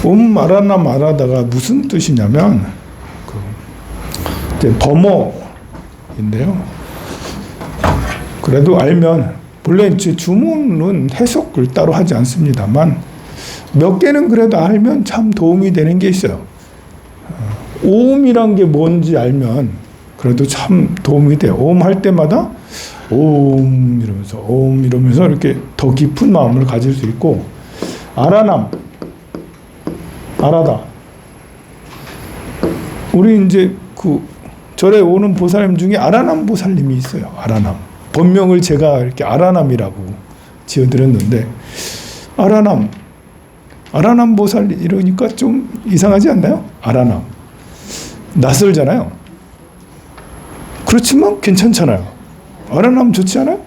마라나 마라다가 무슨 뜻이냐면 범어인데요. 그래도 알면 본래 주문은 해석을 따로 하지 않습니다만 몇 개는 그래도 알면 참 도움이 되는 게 있어요. 오음이란 게 뭔지 알면 그래도 참 도움이 돼요. 오음 할 때마다 오음 이러면서 이렇게 더 깊은 마음을 가질 수 있고, 아라남, 아라다. 우리 이제 그 절에 오는 보살님 중에 아라남 보살님이 있어요. 아라남. 본명을 제가 이렇게 아라남이라고 지어드렸는데, 아라남 보살 이러니까 좀 이상하지 않나요? 아라남. 낯설잖아요. 그렇지만 괜찮잖아요. 아라남 좋지 않아요?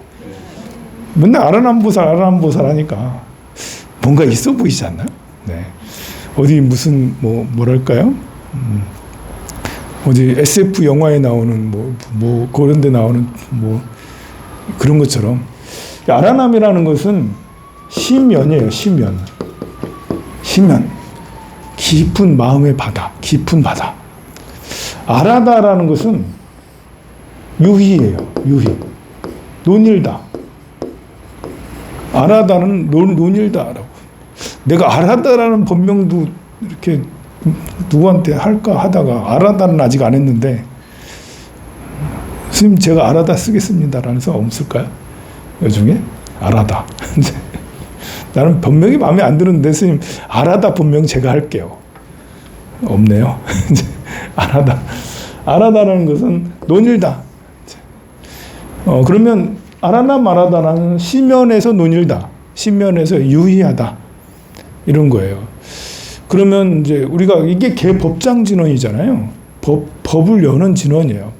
맨날 아라남 보살 하니까 뭔가 있어 보이지 않나요? 네. 어디 무슨 뭐랄까요? 어디 SF 영화에 나오는 그런 데 나오는 그런 것처럼, 아라남이라는 것은 시면이에요. 시면. 깊은 마음의 바다, 깊은 바다. 아라다라는 것은 유희예요. 유희. 논일다. 아라다는 논일다라고. 내가 아라다라는 본명도 이렇게 누구한테 할까 하다가 아라다는 아직 안 했는데, 스님 제가 아라다 쓰겠습니다라는 사람 없을까요? 이 중에? 아라다. 나는 본명이 마음에 안 드는데 스님 아라다 본명 제가 할게요. 없네요. 아라다라는 것은 논일다. 그러면 아라나 마라다는 시면에서 논일다, 시면에서 유희하다, 이런 거예요. 그러면 이제 우리가 이게 개법장 진원이잖아요. 법을 여는 진원이에요.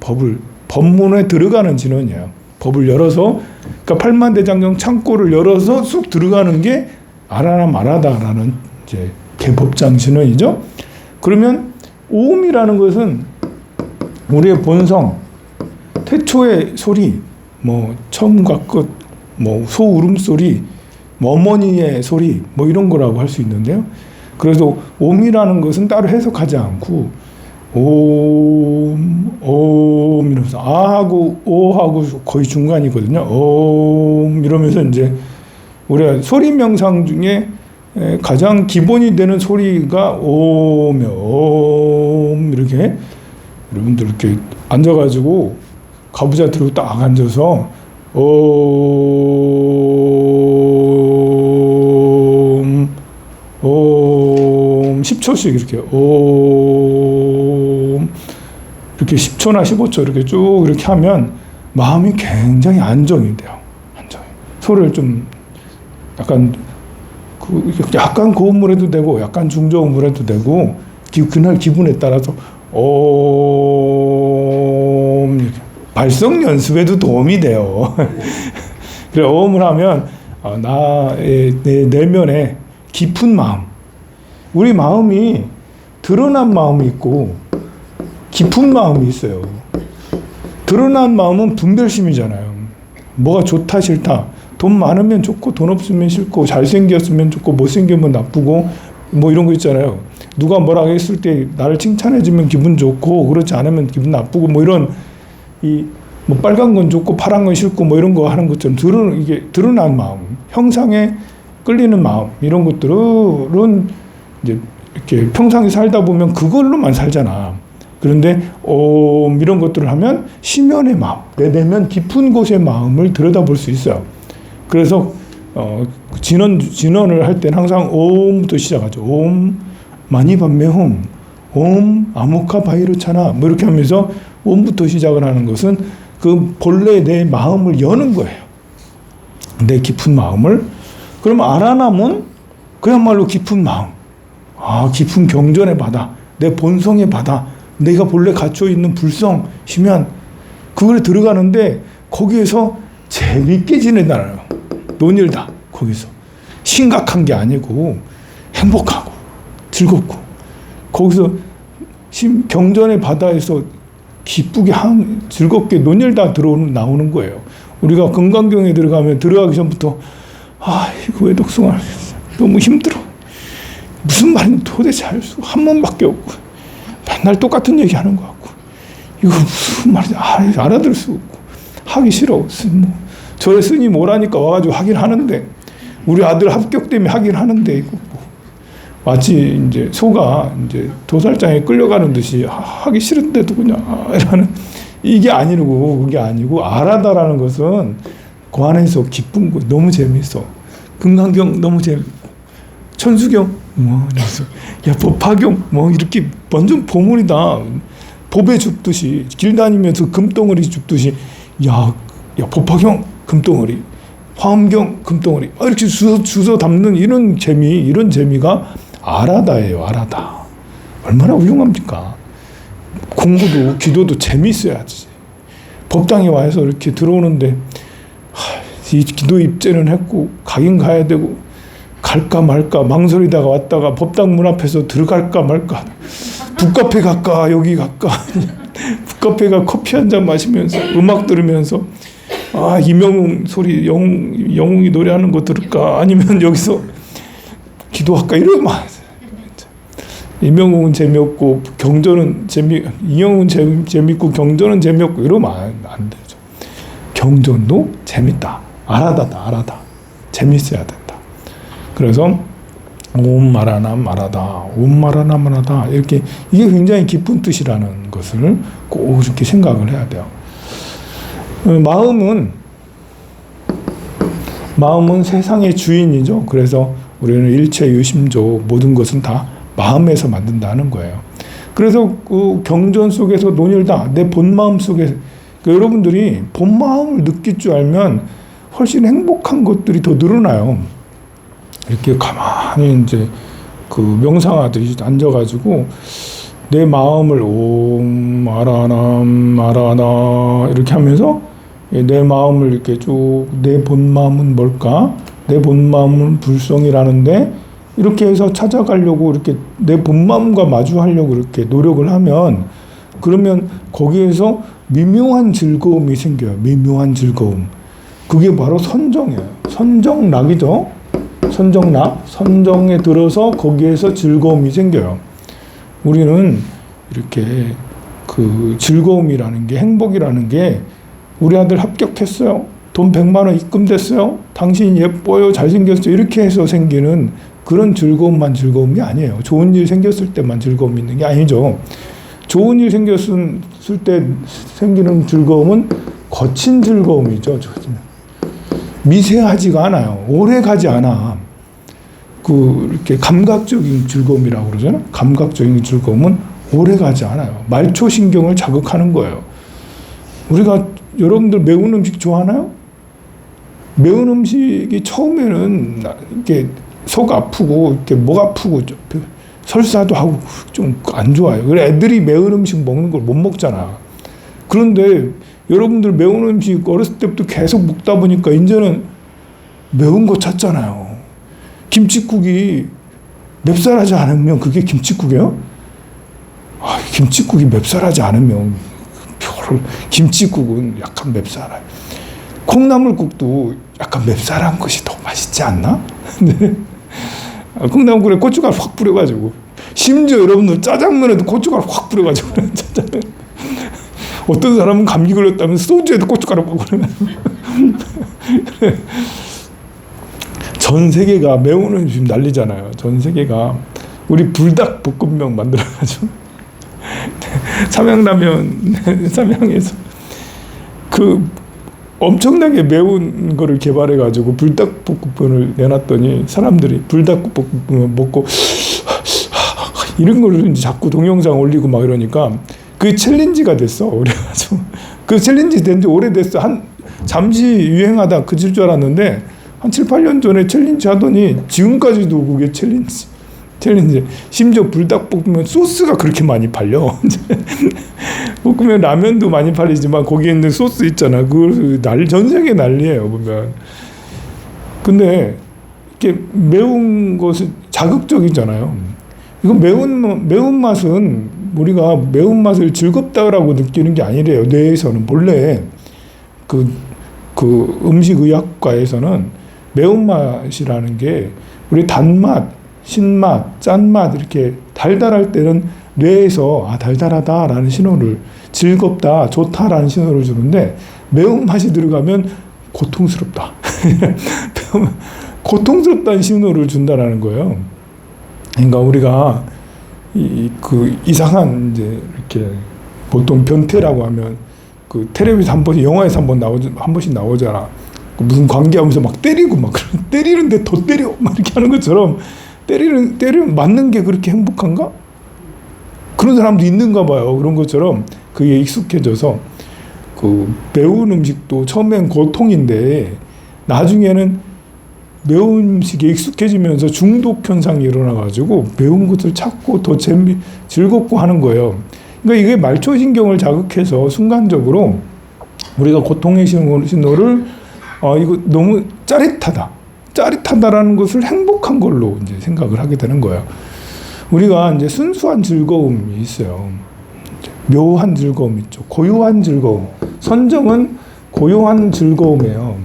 법문에 들어가는 진원이에요. 법을 열어서, 그러니까 팔만대장경 창고를 열어서 쑥 들어가는 게 아라나 마라다라는 이제 개법장 진원이죠. 그러면 오음이라는 것은 우리의 본성, 태초의 소리, 처음과 끝, 소 울음소리, 어머니의 소리, 이런 거라고 할 수 있는데요. 그래서 옴이라는 것은 따로 해석하지 않고 옴 이러면서 아하고 오하고 거의 중간이거든요. 옴 이러면서 이제 우리가 소리 명상 중에 가장 기본이 되는 소리가 옴이요. 옴 이렇게 여러분들 이렇게 앉아가지고 가부좌 들고 딱 앉아서 옴 10초씩 이렇게 옴 이렇게 10초나 15초 이렇게 쭉 이렇게 하면 마음이 굉장히 안정이 돼요. 안정이. 소리를 좀 약간 고음을 해도 되고 약간 중저음을 해도 되고 그날 기분에 따라서 옴 이렇게. 발성 연습에도 도움이 돼요. 그래, 오음을 하면 나의 내 내면에 깊은 마음, 우리 마음이 드러난 마음이 있고 깊은 마음이 있어요. 드러난 마음은 분별심이잖아요. 뭐가 좋다 싫다, 돈 많으면 좋고 돈 없으면 싫고, 잘생겼으면 좋고 못생기면 나쁘고 이런 거 있잖아요. 누가 뭐라고 했을 때 나를 칭찬해주면 기분 좋고 그렇지 않으면 기분 나쁘고 이런 빨간 건 좋고 파란 건 싫고 이런 거 하는 것처럼 이게 드러난 마음, 형상에 끌리는 마음, 이런 것들은 이제 이렇게 평상시 살다 보면 그걸로만 살잖아. 그런데 이런 것들을 하면 심연의 마음, 내 내면 깊은 곳의 마음을 들여다볼 수 있어요. 그래서 진원을 할 때는 항상 옴부터 시작하죠. 옴 마니밤메홈, 옴 아무카 바이르차나 이렇게 하면서 옴부터 시작을 하는 것은 그 본래 내 마음을 여는 거예요. 내 깊은 마음을. 그러면 아라남은 그야말로 깊은 마음, 깊은 경전의 바다, 내 본성의 바다, 내가 본래 갖춰 있는 불성, 심연, 그걸 들어가는데 거기에서 재밌게 지낸다는 거예요. 논일다. 거기서 심각한 게 아니고 행복하고 즐겁고, 거기서 경전의 바다에서 기쁘게 즐겁게 논일다 나오는 거예요. 우리가 금강경에 들어가기 전부터 이거 왜 독송하겠어, 너무 힘들어, 무슨 말인지 도대체 알 수 한 번밖에 없고 맨날 똑같은 얘기 하는 것 같고 이거 무슨 말인지 알아들 수 없고 하기 싫어. 뭐 저의 스님 오라니까 와가지고 하긴 하는데 우리 아들 합격 때문에 하긴 하는데 이거 뭐 마치 이제 소가 이제 도살장에 끌려가는 듯이 하기 싫은데도 그냥 이러는 이게 아니고 그게 아니고 알아다라는 것은 그 안에서 기쁜 거 너무 재밌어. 금강경 너무 재밌고 천수경 뭐 그래서 야 법화경 뭐 이렇게 완전 보물이다. 법에 줍듯이 길 다니면서 금덩어리 줍듯이 야 법화경 금덩어리 화엄경 금덩어리 이렇게 주워 담는 이런 재미가 알아다예요. 알아다. 얼마나 훌륭합니까? 공부도 기도도 재미있어야지. 법당에 와서 이렇게 들어오는데 이 기도 입제는 했고 가긴 가야 되고 갈까 말까 망설이다가 왔다가 법당 문 앞에서 들어갈까 말까 북카페 갈까 여기 갈까 북카페 가 커피 한 잔 마시면서 음악 들으면서 이명웅 소리 영웅이 노래하는 거 들을까 아니면 여기서 기도할까 이러면 이명웅은 재미없고 경전은 이영웅은 재밌고 경전은 재미없고 이러면 안 되죠. 경전도 재밌다. 알아다. 재밌어야 된다. 그래서 옴 마라나 마라다. 옴 마라나 마라다. 이렇게 이게 굉장히 깊은 뜻이라는 것을 꼭 이렇게 생각을 해야 돼요. 마음은 세상의 주인이죠. 그래서 우리는 일체 유심조 모든 것은 다 마음에서 만든다는 거예요. 그래서 그 경전 속에서 논일다 내 본마음 속에 여러분들이 본마음을 느낄 줄 알면 훨씬 행복한 것들이 더 늘어나요. 이렇게 가만히 이제 그 명상하듯이 앉아가지고 내 마음을 옴 아라나 이렇게 하면서 내 마음을 이렇게 쭉 내 본마음은 뭘까? 내 본마음은 불성이라는데 이렇게 해서 찾아가려고 이렇게 내 본마음과 마주하려고 이렇게 노력을 하면 그러면 거기에서 미묘한 즐거움이 생겨요. 미묘한 즐거움. 그게 바로 선정이에요. 선정락이죠. 선정락. 선정에 들어서 거기에서 즐거움이 생겨요. 우리는 이렇게 그 즐거움이라는 게 행복이라는 게 우리 아들 합격했어요. 돈 100만 원 입금됐어요. 당신 예뻐요. 잘생겼어요. 이렇게 해서 생기는 그런 즐거움이 아니에요. 좋은 일 생겼을 때만 즐거움이 있는 게 아니죠. 좋은 일 생겼을 때 생기는 즐거움은 거친 즐거움이죠. 미세하지가 않아요. 오래 가지 않아. 이렇게 감각적인 즐거움이라고 그러잖아요. 감각적인 즐거움은 오래 가지 않아요. 말초신경을 자극하는 거예요. 여러분들 매운 음식 좋아하나요? 매운 음식이 처음에는 이렇게 속 아프고 이렇게 목 아프고 설사도 하고 좀 안 좋아요. 그래 애들이 매운 음식 먹는 걸 못 먹잖아. 그런데 여러분들 매운 음식 어렸을 때부터 계속 먹다 보니까 이제는 매운 거 찾잖아요. 김칫국이 맵쌀하지 않으면 그게 김칫국이에요? 김칫국이 맵쌀하지 않으면 김칫국은 약간 맵쌀해요. 콩나물국도 약간 맵쌀한 것이 더 맛있지 않나? 네. 콩나물국에 고춧가루 확 뿌려가지고 심지어 여러분들 짜장면에도 고춧가루 확 뿌려가지고 짜장면. 어떤 사람은 감기 걸렸다면 소주에도 고춧가루 뿌리고 전 세계가 매운 음식 난리잖아요. 전 세계가 우리 불닭볶음면 만들어가지고 삼양에서 그 엄청나게 매운 거를 개발해가지고 불닭볶음면을 내놨더니 사람들이 불닭볶음면 먹고 이런 거를 이제 자꾸 동영상 올리고 막 이러니까 그게 챌린지가 됐어. 그래가지고 그 챌린지 된 지 오래됐어. 잠시 유행하다 그칠 줄 알았는데 한 7, 8년 전에 챌린지 하더니 지금까지도 그게 챌린지. 심지어 불닭볶음면 소스가 그렇게 많이 팔려. 볶으면 라면도 많이 팔리지만 거기에 있는 소스 있잖아. 그걸 전 세계 난리예요 보면. 근데 이렇게 매운 것은 자극적이잖아요. 이거 매운맛은 우리가 매운맛을 즐겁다라고 느끼는 게 아니래요. 뇌에서는 본래 그 음식의학과에서는 매운맛이라는 게 우리 단맛, 신맛, 짠맛 이렇게 달달할 때는 뇌에서 달달하다라는 신호를, 즐겁다, 좋다라는 신호를 주는데 매운맛이 들어가면 고통스럽다. 고통스럽다는 신호를 준다라는 거예요. 그러니까 우리가 이상한 이제 이렇게 보통 변태라고 하면 그 텔레비전 한 번씩, 영화에서 한 번씩 나오잖아. 무슨 관계하면서 막 때리고 막 때리는데 더 때려 막 이렇게 하는 것처럼 때리는 맞는 게 그렇게 행복한가? 그런 사람도 있는가 봐요. 그런 것처럼 그게 익숙해져서 그 매운 음식도 처음엔 고통인데 나중에는 매운 음식에 익숙해지면서 중독 현상이 일어나가지고 매운 것을 찾고 더 즐겁고 하는 거예요. 그러니까 이게 말초신경을 자극해서 순간적으로 우리가 고통의 신호를 이거 너무 짜릿하다라는 것을 행복한 걸로 이제 생각을 하게 되는 거예요. 우리가 이제 순수한 즐거움이 있어요. 묘한 즐거움 있죠. 고요한 즐거움. 선정은 고요한 즐거움이에요.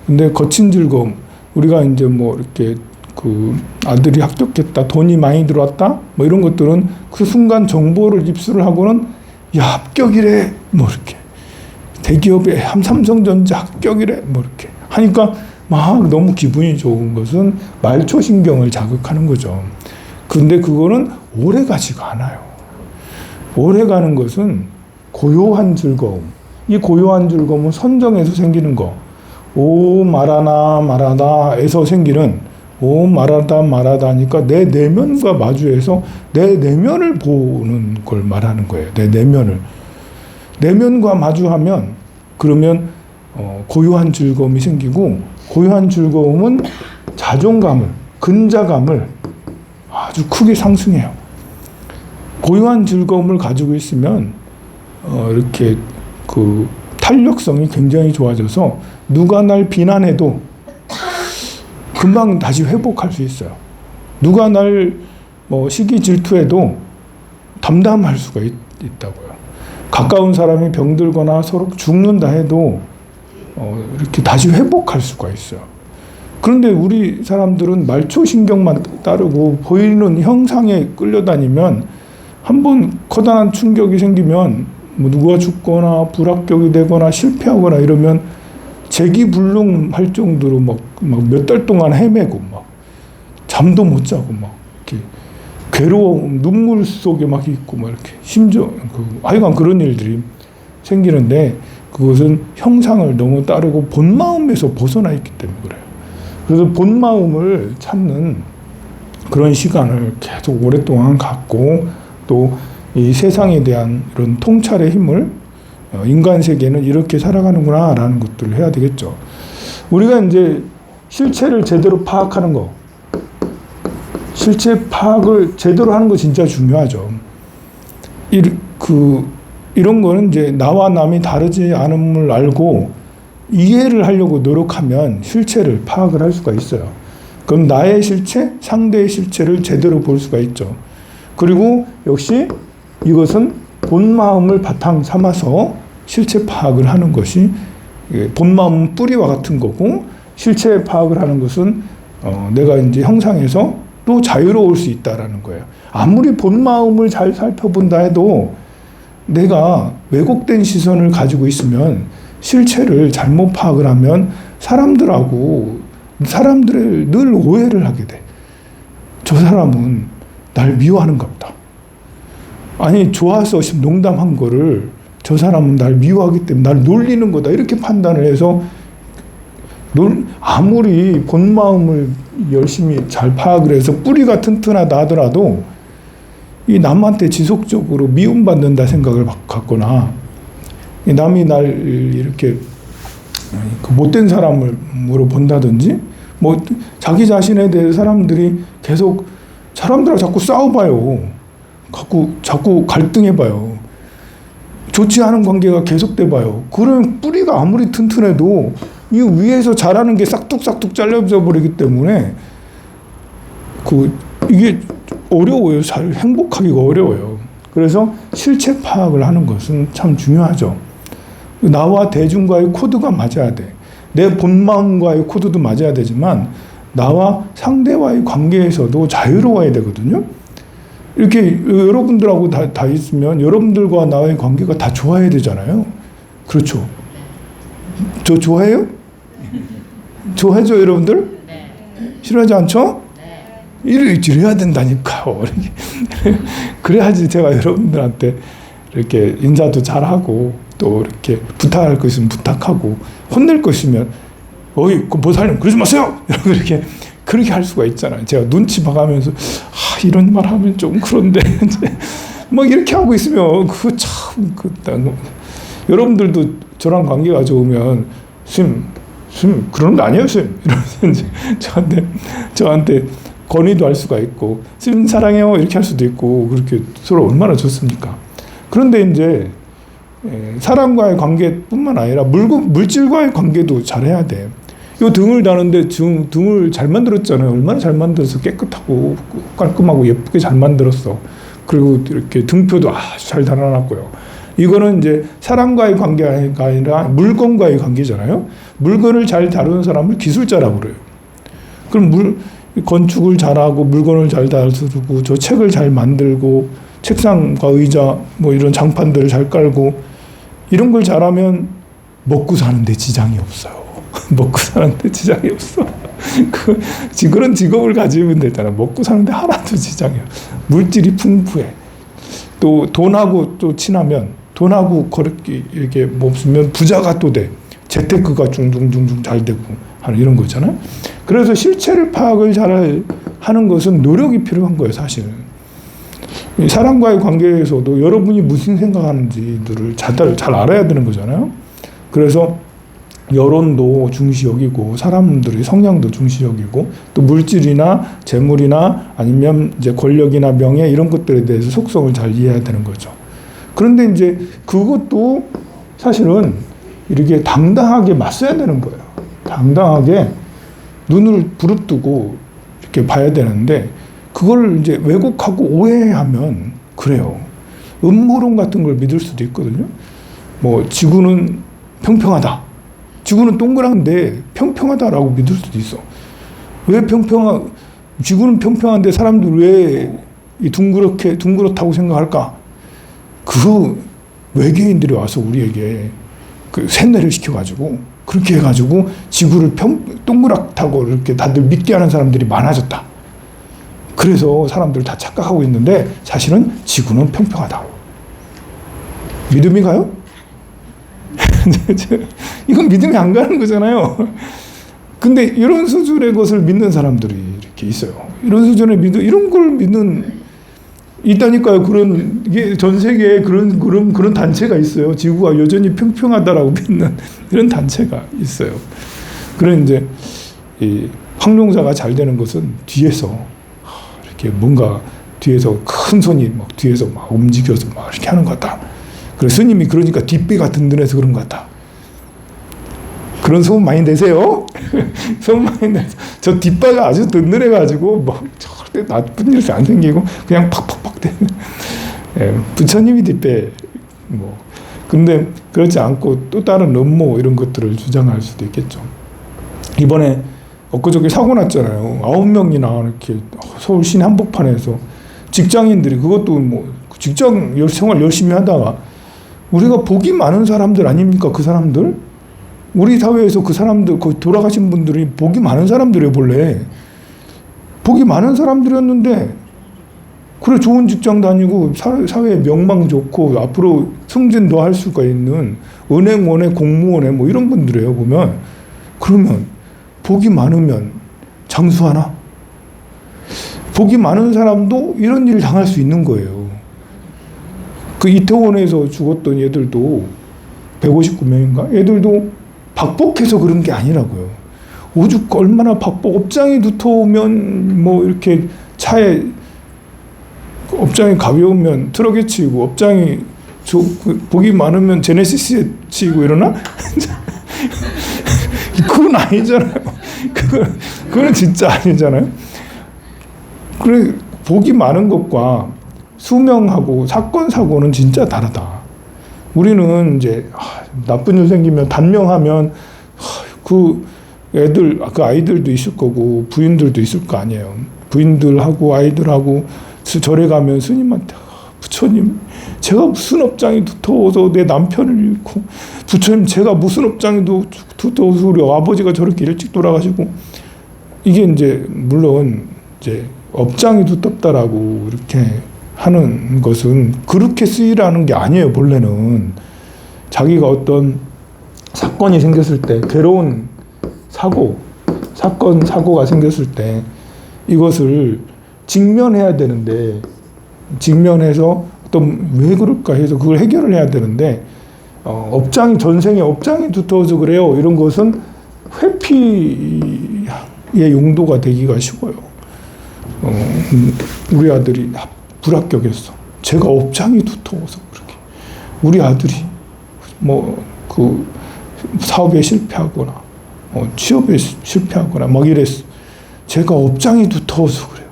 근데 거친 즐거움. 우리가 이제 뭐 이렇게 그 아들이 합격했다, 돈이 많이 들어왔다, 뭐 이런 것들은 그 순간 정보를 입수를 하고는 야, 합격이래, 뭐 이렇게. 대기업의 삼성전자 합격이래, 뭐 이렇게 하니까 막 너무 기분이 좋은 것은 말초신경을 자극하는 거죠. 근데 그거는 오래 가지가 않아요. 오래 가는 것은 고요한 즐거움. 이 고요한 즐거움은 선정에서 생기는 거. 오 말하나 말하다에서 생기는 오 말하다 하니까 내 내면과 마주해서 내 내면을 보는 걸 말하는 거예요. 내 내면을. 내면과 마주하면 그러면 고요한 즐거움이 생기고, 고요한 즐거움은 자존감을, 근자감을 아주 크게 상승해요. 고요한 즐거움을 가지고 있으면 이렇게 그 탄력성이 굉장히 좋아져서 누가 날 비난해도 금방 다시 회복할 수 있어요. 누가 날 시기 질투해도 담담할 수가 있다고요. 가까운 사람이 병들거나 서로 죽는다 해도 이렇게 다시 회복할 수가 있어요. 그런데 우리 사람들은 말초신경만 따르고 보이는 형상에 끌려다니면 한번 커다란 충격이 생기면 뭐 누가 죽거나 불합격이 되거나 실패하거나 이러면 재기불능할 정도로 막 몇 달 동안 헤매고 막 잠도 못 자고 막 이렇게 괴로움, 눈물 속에 막 있고 막 이렇게 심지어 하여간 그런 일들이 생기는데 그것은 형상을 너무 따르고 본 마음에서 벗어나 있기 때문에 그래요. 그래서 본 마음을 찾는 그런 시간을 계속 오랫동안 갖고 또 이 세상에 대한 이런 통찰의 힘을 인간 세계는 이렇게 살아가는구나라는 것들을 해야 되겠죠. 우리가 이제 실체를 제대로 파악하는 거, 실체 파악을 제대로 하는 거 진짜 중요하죠. 이런 거는 이제 나와 남이 다르지 않음을 알고 이해를 하려고 노력하면 실체를 파악을 할 수가 있어요. 그럼 나의 실체, 상대의 실체를 제대로 볼 수가 있죠. 그리고 역시 이것은 본 마음을 바탕 삼아서 실체 파악을 하는 것이 본 마음은 뿌리와 같은 거고 실체 파악을 하는 것은 내가 이제 형상에서 또 자유로울 수 있다라는 거예요. 아무리 본 마음을 잘 살펴본다 해도 내가 왜곡된 시선을 가지고 있으면 실체를 잘못 파악을 하면 사람들을 늘 오해를 하게 돼. 저 사람은 날 미워하는가 보다. 아니 좋아서 농담한 거를 저 사람은 날 미워하기 때문에 날 놀리는 거다 이렇게 판단을 해서 아무리 본 마음을 열심히 잘 파악을 해서 뿌리가 튼튼하다 하더라도 이 남한테 지속적으로 미움받는다 생각을 갖거나 남이 날 이렇게 못된 사람으로 본다든지 뭐 자기 자신에 대해 사람들이 계속 사람들하고 자꾸 싸워봐요. 자꾸 갈등해봐요. 좋지 않은 관계가 계속돼 봐요. 그럼 뿌리가 아무리 튼튼해도 이 위에서 자라는 게 싹둑싹둑 잘려져 버리기 때문에 이게 어려워요. 잘 행복하기가 어려워요. 그래서 실체 파악을 하는 것은 참 중요하죠. 나와 대중과의 코드가 맞아야 돼. 내 본 마음과의 코드도 맞아야 되지만 나와 상대와의 관계에서도 자유로워야 되거든요. 이렇게 여러분들하고 다 있으면 여러분들과 나의 관계가 다 좋아야 되잖아요. 그렇죠. 저 좋아해요? 좋아하죠, 여러분들? 싫어하지 않죠? 이래야 된다니까요. 그래야지 제가 여러분들한테 이렇게 인사도 잘하고 또 이렇게 부탁할 거 있으면 부탁하고 혼낼 거 있으면 어이 그 보살님 그러지 마세요. 이렇게 그렇게 할 수가 있잖아요. 제가 눈치 봐가면서 이런 말 하면 좀 그런데 막 이렇게 하고 있으면 그거 참 여러분들도 저랑 관계가 좋으면 쌤 그런 거 아니에요, 쌤. 이러면서 이제 저한테 건의도 할 수가 있고, 쌤 사랑해요 이렇게 할 수도 있고, 그렇게 서로 얼마나 좋습니까? 그런데 이제 사람과의 관계뿐만 아니라 물질과의 관계도 잘해야 돼. 이 등을 다는데 등을 잘 만들었잖아요. 얼마나 잘 만들어서 깨끗하고 깔끔하고 예쁘게 잘 만들었어. 그리고 이렇게 등표도 아주 잘 달아놨고요. 이거는 이제 사람과의 관계가 아니라 물건과의 관계잖아요. 물건을 잘 다루는 사람을 기술자라고 그래요. 그럼 건축을 잘하고 물건을 잘 다루고 저 책을 잘 만들고 책상과 의자 뭐 이런 장판들을 잘 깔고 이런 걸 잘하면 먹고 사는데 지장이 없어요. 먹고 사는데 지장이 없어. 그런 직업을 가지면 되잖아. 먹고 사는데 하나도 지장이 없어. 물질이 풍부해. 또 돈하고 또 친하면 돈하고 그렇게 이렇게 없으면 부자가 또 돼. 재테크가 중중중중 잘 되고 하는 이런 거잖아요. 그래서 실체를 파악을 잘 하는 것은 노력이 필요한 거예요, 사실은. 사람과의 관계에서도 여러분이 무슨 생각하는지들을 잘 알아야 되는 거잖아요. 그래서 여론도 중시 여기고 사람들의 성향도 중시 여기고 또 물질이나 재물이나 아니면 이제 권력이나 명예 이런 것들에 대해서 속성을 잘 이해해야 되는 거죠. 그런데 이제 그것도 사실은 이렇게 당당하게 맞서야 되는 거예요. 당당하게 눈을 부릅뜨고 이렇게 봐야 되는데 그걸 이제 왜곡하고 오해하면 그래요. 음모론 같은 걸 믿을 수도 있거든요. 뭐 지구는 평평하다. 지구는 동그란데 평평하다라고 믿을 수도 있어. 왜 지구는 평평한데 사람들 왜 둥그렇다고 생각할까? 그 외계인들이 와서 우리에게 그 세뇌를 시켜가지고 그렇게 해가지고 지구를 동그랗다고 이렇게 다들 믿게 하는 사람들이 많아졌다. 그래서 사람들 다 착각하고 있는데 사실은 지구는 평평하다. 믿음이 가요? 이건 믿음이 안 가는 거잖아요. 근데 이런 수준의 것을 믿는 사람들이 이렇게 있어요. 이런 수준의 이런 걸 믿는 있다니까요. 이게 전 세계에 그런 단체가 있어요. 지구가 여전히 평평하다라고 믿는 이런 단체가 있어요. 그런 이제 이 황룡사가 잘 되는 것은 뒤에서 이렇게 뭔가 뒤에서 큰 손이 막 뒤에서 막 움직여서 막 이렇게 하는 것 같다. 그래서 스님이 그러니까 뒷배가 든든해서 그런 것 같다. 그런 소문 많이 내세요. 소문 많이 내세요. 저 뒷배가 아주 든든해가지고 뭐 절대 나쁜 일이 안 생기고 그냥 팍팍팍 되는. 예, 부처님이 뒷배 뭐. 근데 그렇지 않고 또 다른 음모 이런 것들을 주장할 수도 있겠죠. 이번에 엊그저께 사고 났잖아요. 9명이나 이렇게 서울 시내 한복판에서 직장인들이 그것도 뭐 직장 생활 열심히 하다가 우리가 복이 많은 사람들 아닙니까? 그 사람들? 우리 사회에서 그 사람들, 그 돌아가신 분들이 복이 많은 사람들이에요, 본래. 복이 많은 사람들이었는데, 그래, 좋은 직장 다니고, 사회에 명망 좋고, 앞으로 승진도 할 수가 있는 은행원에, 공무원에, 뭐 이런 분들이에요, 보면. 그러면, 복이 많으면 장수하나? 복이 많은 사람도 이런 일을 당할 수 있는 거예요. 그 이태원에서 죽었던 애들도 159명인가? 애들도 박복해서 그런 게 아니라고요. 오죽 얼마나 업장이 두터우면 뭐 이렇게 차에 업장이 가벼우면 트럭에 치이고 업장이 복이 많으면 제네시스에 치이고 이러나? 그건 아니잖아요. 그건 진짜 아니잖아요. 그래 복이 많은 것과 수명하고 사건 사고는 진짜 다르다. 우리는 이제 나쁜 일 생기면 단명하면 애들, 그 아이들도 있을 거고 부인들도 있을 거 아니에요. 부인들하고 아이들하고 절에 가면 스님한테 부처님 제가 무슨 업장이 두터워서 내 남편을 잃고 부처님 제가 무슨 업장이 두터워서 우리 아버지가 저렇게 일찍 돌아가시고 이게 이제 물론 이제 업장이 두텁다라고 이렇게 하는 것은 그렇게 쓰이라는 게 아니에요. 본래는 자기가 어떤 사건이 생겼을 때 괴로운 사고가 생겼을 때 이것을 직면해야 되는데 직면해서 어떤 왜 그럴까 해서 그걸 해결을 해야 되는데 업장이 전생에 업장이 두터워서 그래요. 이런 것은 회피의 용도가 되기가 쉬워요. 우리 아들이 불합격했어. 제가 업장이 두터워서 그렇게. 우리 아들이 뭐 그 사업에 실패하거나 취업에 실패하거나 막 이랬어. 제가 업장이 두터워서 그래요.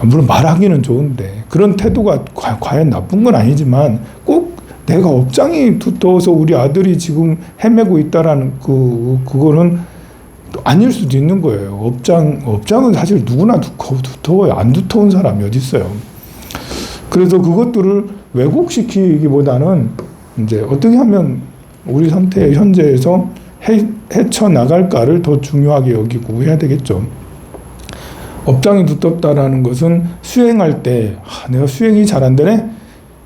물론 말하기는 좋은데 그런 태도가 과연 나쁜 건 아니지만 꼭 내가 업장이 두터워서 우리 아들이 지금 헤매고 있다라는 그거는 아닐 수도 있는 거예요. 업장은 사실 누구나 두터워요. 안 두터운 사람이 어디 있어요. 그래서 그것들을 왜곡시키기보다는 이제 어떻게 하면 우리 상태 현재에서 헤쳐나갈까를 더 중요하게 여기고 해야 되겠죠. 업장이 두텁다라는 것은 수행할 때 내가 수행이 잘 안 되네?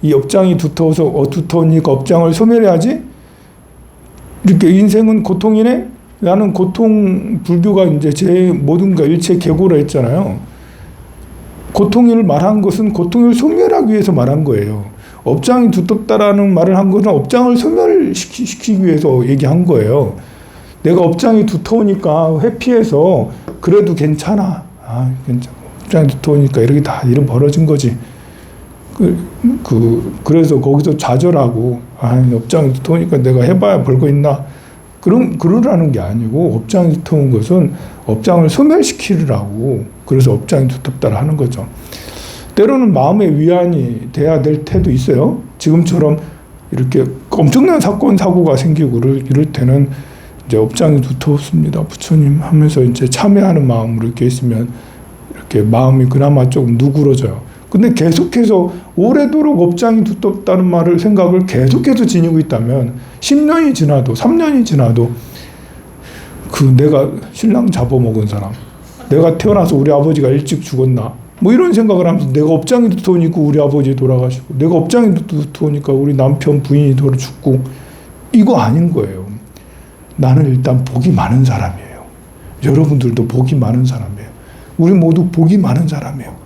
이 업장이 두터워서 두터우니까 업장을 소멸해야지? 이렇게 인생은 고통이네? 나는 고통, 불교가 이제 제 모든가 일체 계고라 했잖아요. 고통을 말한 것은 고통을 소멸하기 위해서 말한 거예요. 업장이 두텁다라는 말을 한 것은 업장을 소멸시키기 위해서 얘기한 거예요. 내가 업장이 두터우니까 회피해서 그래도 괜찮아. 괜찮아. 업장이 두터우니까 이렇게 다 이런 벌어진 거지. 그래서 거기서 좌절하고 업장이 두터우니까 내가 해봐야 벌거 있나. 그러라는 게 아니고 업장이 두터운 것은 업장을 소멸시키라고 그래서 업장이 두텁다라 하는 거죠. 때로는 마음의 위안이 돼야 될 때도 있어요. 지금처럼 이렇게 엄청난 사고가 생기고 이럴 때는 이제 업장이 두텁습니다. 부처님 하면서 이제 참회하는 마음으로 이렇게 있으면 이렇게 마음이 그나마 조금 누그러져요. 근데 계속해서 오래도록 업장이 두텁다는 말을 생각을 계속해서 지니고 있다면 10년이 지나도 3년이 지나도 내가 신랑 잡아먹은 사람, 내가 태어나서 우리 아버지가 일찍 죽었나 뭐 이런 생각을 하면서 내가 업장이 두터우니까 우리 아버지 돌아가시고 내가 업장이 두터우니까 우리 남편 부인이 죽고 이거 아닌 거예요. 나는 일단 복이 많은 사람이에요. 여러분들도 복이 많은 사람이에요. 우리 모두 복이 많은 사람이에요.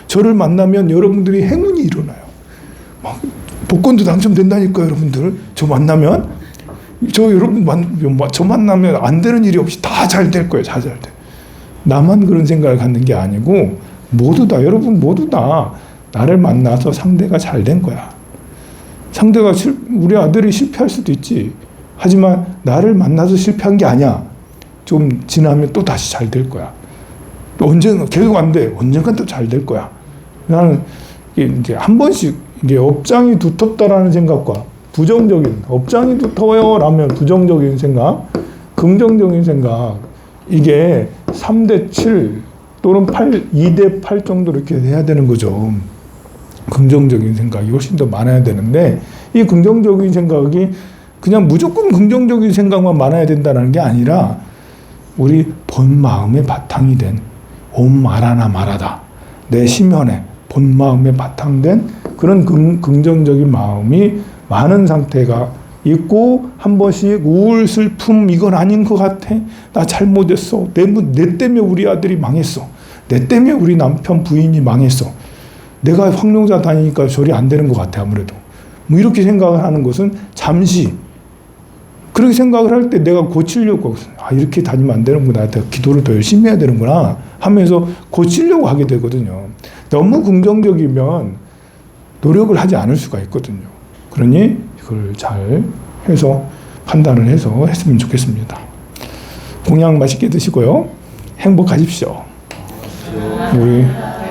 저를 만나면 여러분들이 행운이 일어나요. 막 복권도 당첨된다니까 여러분들. 저 만나면 저 만나면 안 되는 일이 없이 다 잘 될 거예요. 다 잘 돼. 나만 그런 생각을 갖는 게 아니고 모두 다 여러분 모두 다 나를 만나서 상대가 잘 된 거야. 상대가 우리 아들이 실패할 수도 있지. 하지만 나를 만나서 실패한 게 아니야. 좀 지나면 또 다시 잘 될 거야. 언젠가 계속 안 돼. 언젠간 또 잘 될 거야. 나는 이제 한 번씩 이게 업장이 두텁다라는 생각과 부정적인 업장이 두터워요라면 부정적인 생각, 긍정적인 생각 이게 3대 7 또는 2대 8 정도 이렇게 해야 되는 거죠. 긍정적인 생각이 훨씬 더 많아야 되는데 이 긍정적인 생각이 그냥 무조건 긍정적인 생각만 많아야 된다는 게 아니라 우리 본 마음의 바탕이 된 옴 말하나 말하다 내 심연에 본 마음에 바탕된 그런 긍정적인 마음이 많은 상태가 있고 한 번씩 우울 슬픔 이건 아닌 것 같아 나 잘못했어 내 때문에 우리 아들이 망했어 내 때문에 우리 남편 부인이 망했어 내가 황룡사 다니니까 절이 안 되는 것 같아 아무래도 뭐 이렇게 생각을 하는 것은 잠시 그렇게 생각을 할 때 내가 고치려고 이렇게 다니면 안 되는구나 내가 기도를 더 열심히 해야 되는구나 하면서 고치려고 하게 되거든요. 너무 긍정적이면 노력을 하지 않을 수가 있거든요. 그러니 이걸 잘 해서 판단을 해서 했으면 좋겠습니다. 공양 맛있게 드시고요. 행복하십시오. 우리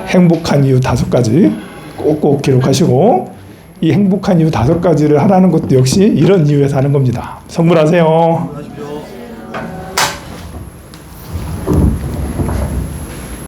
행복한 이유 5가지 꼭꼭 기록하시고 이 행복한 이유 5가지를 하라는 것도 역시 이런 이유에서 하는 겁니다. 선물하세요.